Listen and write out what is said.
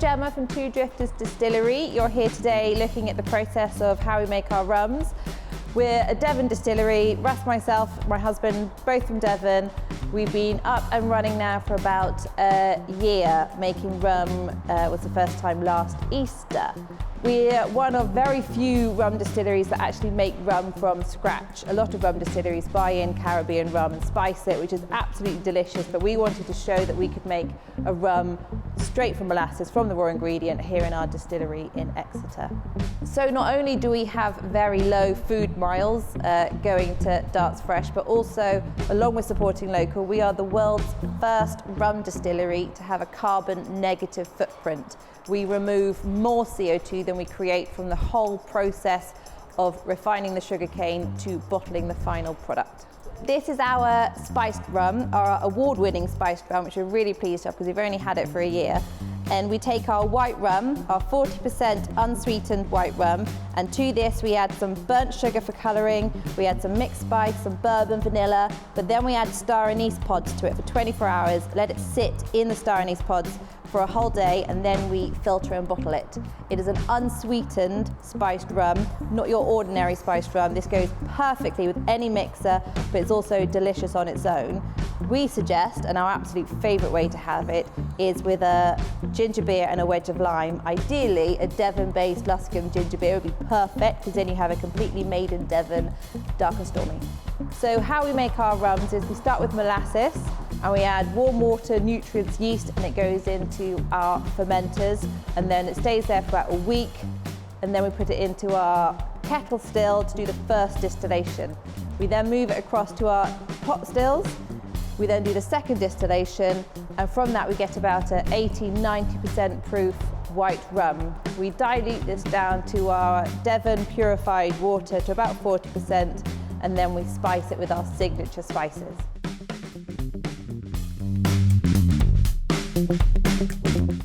Gemma from Drifters Distillery. You're here today looking at the process of how we make our rums. We're a Devon distillery. Russ, myself, my husband, both from Devon. We've been up and running now for about a year. Making rum was the first time last Easter. We're one of very few rum distilleries that actually make rum from scratch. A lot of rum distilleries buy in Caribbean rum and spice it, which is absolutely delicious, but we wanted to show that we could make a rum straight from molasses, from the raw ingredient, here in our distillery in Exeter. So not only do we have very low food miles going to dartfre, but also, along with supporting local, we are the world's first rum distillery to have a carbon negative footprint. We remove more CO2 than we create from the whole process of refining the sugarcane to bottling the final product. This is our spiced rum, our award-winning spiced rum, which we're really pleased with because we've only had it for a year. And we take our white rum, our 40% unsweetened white rum, and to this we add some burnt sugar for colouring, we add some mixed spice, some bourbon, vanilla, but then we add star anise pods to it for 24 hours, let it sit in the star anise pods for a whole day, and then we filter and bottle it. It is an unsweetened spiced rum, not your ordinary spiced rum. This goes perfectly with any mixer, but it's also delicious on its own. We suggest, and our absolute favourite way to have it, is with a ginger beer and a wedge of lime. Ideally, a Devon-based Luscombe ginger beer would be perfect, because then you have a completely made in Devon, dark and stormy. So how we make our rums is we start with molasses, and we add warm water, nutrients, yeast, and it goes into our fermenters, and then it stays there for about a week, and then we put it into our kettle still to do the first distillation. We then move it across to our pot stills. We then do the second distillation, and from that we get about an 80–90% proof white rum. We dilute this down to our Devon purified water to about 40%, and then we spice it with our signature spices.